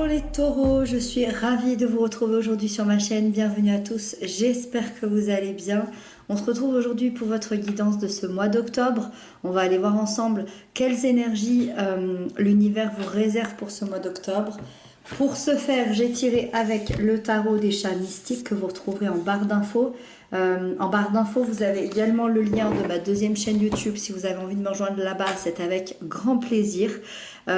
Bonjour les taureaux, je suis ravie de vous retrouver aujourd'hui sur ma chaîne. Bienvenue à tous, j'espère que vous allez bien. On se retrouve aujourd'hui pour votre guidance de ce mois d'octobre. On va aller voir ensemble quelles énergies l'univers vous réserve pour ce mois d'octobre. Pour ce faire, j'ai tiré avec le tarot des chats mystiques que vous retrouverez en barre d'infos. En barre d'infos, vous avez également le lien de ma deuxième chaîne YouTube. Si vous avez envie de me rejoindre là-bas, c'est avec grand plaisir.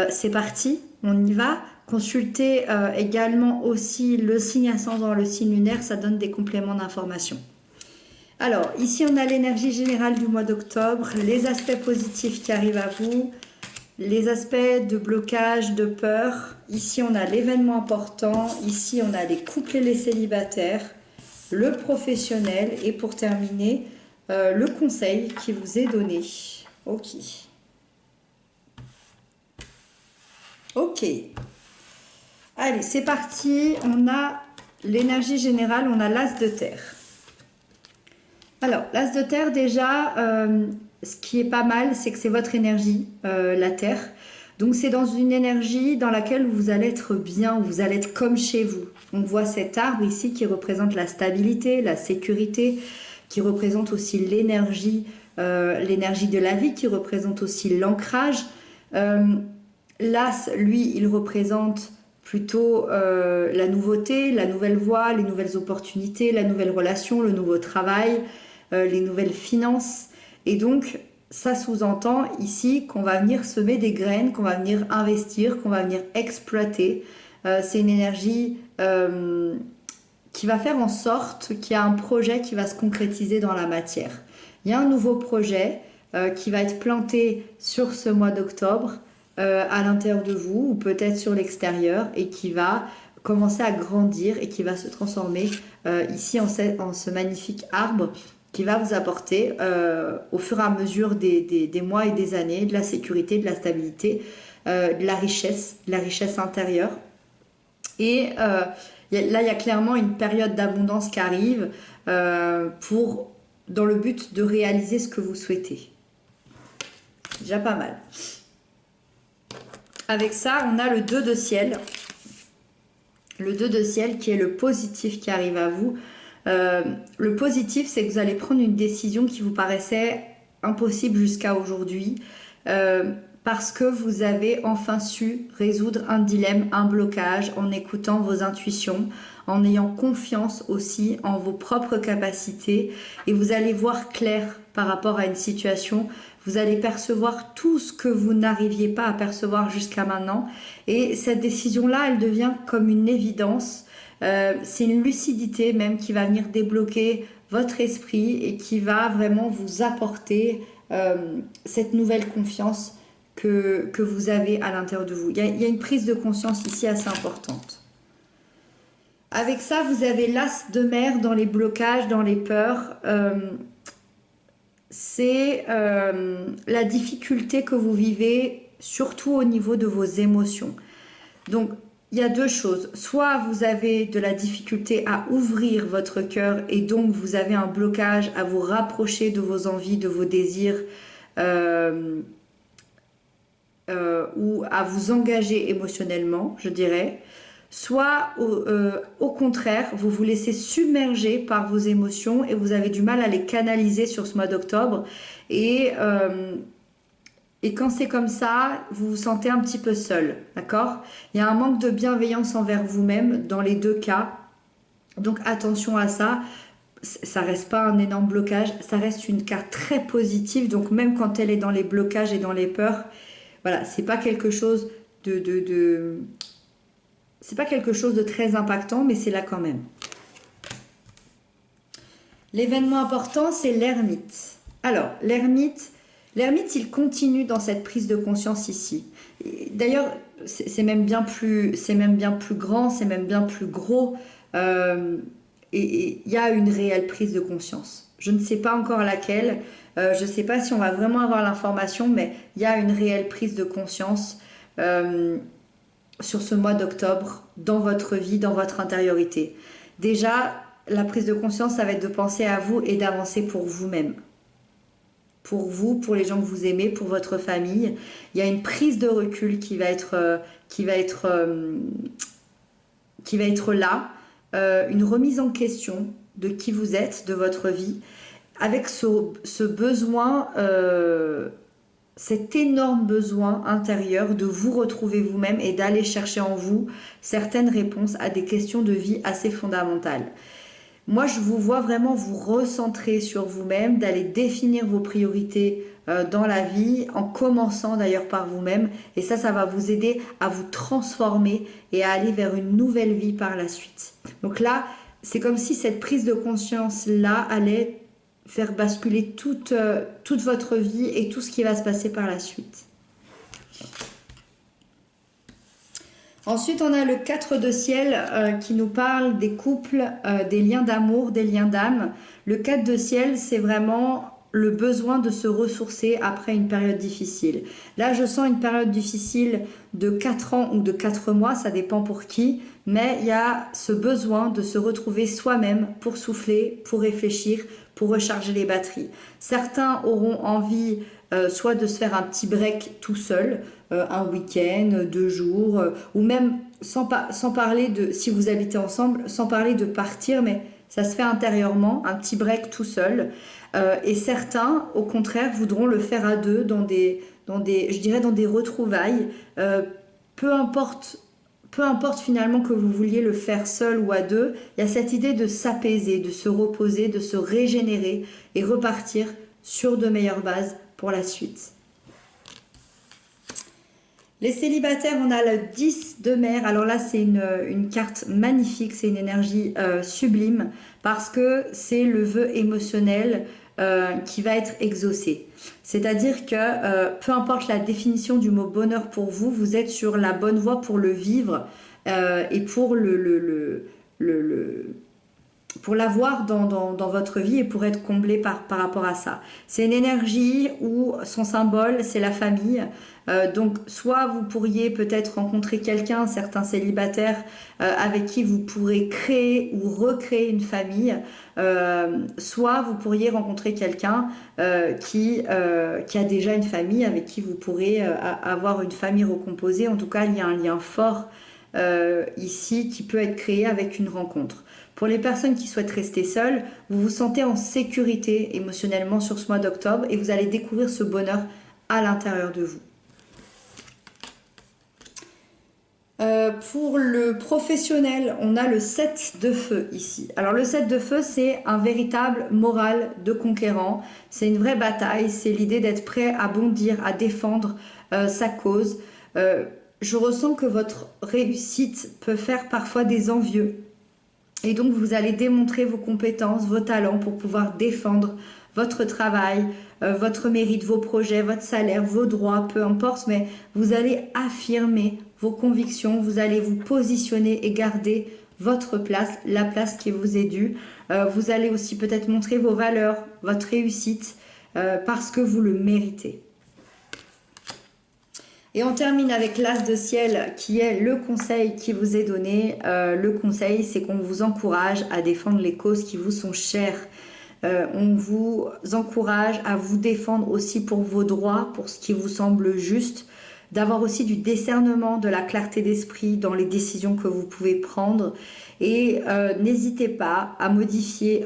C'est parti, on y va. Consultez également aussi le signe ascendant, le signe lunaire, ça donne des compléments d'information. Alors, ici on a l'énergie générale du mois d'octobre, les aspects positifs qui arrivent à vous, les aspects de blocage, de peur. Ici on a l'événement important, ici on a les couples et les célibataires, le professionnel et pour terminer, le conseil qui vous est donné. Ok. Ok. Allez, c'est parti. On a l'énergie générale, on a l'as de terre. Alors, l'as de terre, déjà, ce qui est pas mal, c'est que c'est votre énergie, la terre. Donc, c'est dans une énergie dans laquelle vous allez être bien, vous allez être comme chez vous. On voit cet arbre ici qui représente la stabilité, la sécurité, qui représente aussi l'énergie de la vie, qui représente aussi l'ancrage. L'as, lui, il représente plutôt la nouveauté, la nouvelle voie, les nouvelles opportunités, la nouvelle relation, le nouveau travail, les nouvelles finances. Et donc, ça sous-entend ici qu'on va venir semer des graines, qu'on va venir investir, qu'on va venir exploiter. C'est une énergie qui va faire en sorte qu'il y a un projet qui va se concrétiser dans la matière. Il y a un nouveau projet qui va être planté sur ce mois d'octobre, à l'intérieur de vous ou peut-être sur l'extérieur et qui va commencer à grandir et qui va se transformer ici en ce magnifique arbre qui va vous apporter au fur et à mesure des mois et des années de la sécurité, de la stabilité, de la richesse intérieure. Et là, il y a clairement une période d'abondance qui arrive dans le but de réaliser ce que vous souhaitez. Déjà pas mal. Avec ça, on a le 2 de ciel. Le 2 de ciel qui est le positif qui arrive à vous. Le positif, c'est que vous allez prendre une décision qui vous paraissait impossible jusqu'à aujourd'hui parce que vous avez enfin su résoudre un dilemme, un blocage en écoutant vos intuitions, en ayant confiance aussi en vos propres capacités et vous allez voir clair par rapport à une situation. Vous allez percevoir tout ce que vous n'arriviez pas à percevoir jusqu'à maintenant. Et cette décision-là, elle devient comme une évidence. C'est une lucidité même qui va venir débloquer votre esprit et qui va vraiment vous apporter cette nouvelle confiance que vous avez à l'intérieur de vous. Il y a une prise de conscience ici assez importante. Avec ça, vous avez l'as de mer dans les blocages, dans les peurs. C'est la difficulté que vous vivez, surtout au niveau de vos émotions. Donc, il y a deux choses. Soit vous avez de la difficulté à ouvrir votre cœur et donc vous avez un blocage à vous rapprocher de vos envies, de vos désirs ou à vous engager émotionnellement, je dirais. Soit au contraire, vous vous laissez submerger par vos émotions et vous avez du mal à les canaliser sur ce mois d'octobre. Et quand c'est comme ça, vous vous sentez un petit peu seul, d'accord? Il y a un manque de bienveillance envers vous-même dans les deux cas. Donc attention à ça. Ça reste pas un énorme blocage, ça reste une carte très positive. Donc même quand elle est dans les blocages et dans les peurs, voilà, c'est pas quelque chose c'est pas quelque chose de très impactant, mais c'est là quand même. L'événement important, c'est l'ermite. Alors, l'ermite, il continue dans cette prise de conscience ici. D'ailleurs, c'est même bien plus grand, c'est même bien plus gros. Et il y a une réelle prise de conscience. Je ne sais pas encore laquelle. Je ne sais pas si on va vraiment avoir l'information, mais il y a une réelle prise de conscience sur ce mois d'octobre, dans votre vie, dans votre intériorité. Déjà, la prise de conscience, ça va être de penser à vous et d'avancer pour vous-même. Pour vous, pour les gens que vous aimez, pour votre famille. Il y a une prise de recul qui va être qui va être là, une remise en question de qui vous êtes, de votre vie, avec ce besoin, cet énorme besoin intérieur de vous retrouver vous-même et d'aller chercher en vous certaines réponses à des questions de vie assez fondamentales. Moi, je vous vois vraiment vous recentrer sur vous-même, d'aller définir vos priorités dans la vie, en commençant d'ailleurs par vous-même. Et ça va vous aider à vous transformer et à aller vers une nouvelle vie par la suite. Donc là, c'est comme si cette prise de conscience-là allait faire basculer toute votre vie et tout ce qui va se passer par la suite. Ensuite, on a le 4 de ciel qui nous parle des couples, des liens d'amour, des liens d'âme. Le 4 de ciel, c'est vraiment le besoin de se ressourcer après une période difficile. Là, je sens une période difficile de 4 ans ou de 4 mois, ça dépend pour qui, mais il y a ce besoin de se retrouver soi-même pour souffler, pour réfléchir, pour recharger les batteries. Certains auront envie soit de se faire un petit break tout seul, un week-end, 2 jours, ou même sans parler de, si vous habitez ensemble, sans parler de partir, mais ça se fait intérieurement, un petit break tout seul. Et certains, au contraire, voudront le faire à deux dans des retrouvailles. Peu importe finalement que vous vouliez le faire seul ou à deux, il y a cette idée de s'apaiser, de se reposer, de se régénérer et repartir sur de meilleures bases pour la suite. Les célibataires, on a le 10 de mer. Alors là, c'est une carte magnifique, c'est une énergie sublime parce que c'est le vœu émotionnel qui va être exaucé. C'est-à-dire que peu importe la définition du mot bonheur pour vous, vous êtes sur la bonne voie pour le vivre et pour pour l'avoir dans votre vie et pour être comblé par rapport à ça. C'est une énergie où son symbole, c'est la famille. Donc, soit vous pourriez peut-être rencontrer quelqu'un, certains célibataires, avec qui vous pourrez créer ou recréer une famille. Soit vous pourriez rencontrer quelqu'un qui a déjà une famille, avec qui vous pourrez avoir une famille recomposée. En tout cas, il y a un lien fort ici qui peut être créé avec une rencontre. Pour les personnes qui souhaitent rester seules, vous vous sentez en sécurité émotionnellement sur ce mois d'octobre et vous allez découvrir ce bonheur à l'intérieur de vous. Pour le professionnel, on a le 7 de feu ici. Alors le 7 de feu, c'est un véritable moral de conquérant. C'est une vraie bataille, c'est l'idée d'être prêt à bondir, à défendre sa cause. Je ressens que votre réussite peut faire parfois des envieux. Et donc, vous allez démontrer vos compétences, vos talents pour pouvoir défendre votre travail, votre mérite, vos projets, votre salaire, vos droits, peu importe, mais vous allez affirmer vos convictions, vous allez vous positionner et garder votre place, la place qui vous est due. Vous allez aussi peut-être montrer vos valeurs, votre réussite, parce que vous le méritez. Et on termine avec l'As de ciel qui est le conseil qui vous est donné. Le conseil, c'est qu'on vous encourage à défendre les causes qui vous sont chères. On vous encourage à vous défendre aussi pour vos droits, pour ce qui vous semble juste, d'avoir aussi du discernement, de la clarté d'esprit dans les décisions que vous pouvez prendre. Et n'hésitez pas à modifier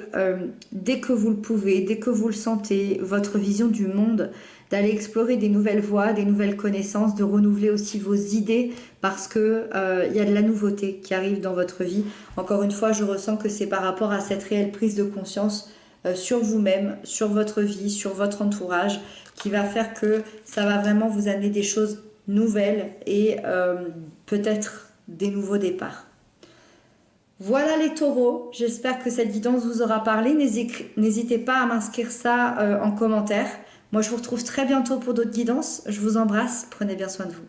dès que vous le pouvez, dès que vous le sentez, votre vision du monde, d'aller explorer des nouvelles voies, des nouvelles connaissances, de renouveler aussi vos idées parce que y a de la nouveauté qui arrive dans votre vie. Encore une fois, je ressens que c'est par rapport à cette réelle prise de conscience sur vous-même, sur votre vie, sur votre entourage, qui va faire que ça va vraiment vous amener des choses nouvelles et peut-être des nouveaux départs. Voilà les taureaux, j'espère que cette guidance vous aura parlé. N'hésitez pas à m'inscrire ça en commentaire. Moi, je vous retrouve très bientôt pour d'autres guidances. Je vous embrasse, prenez bien soin de vous.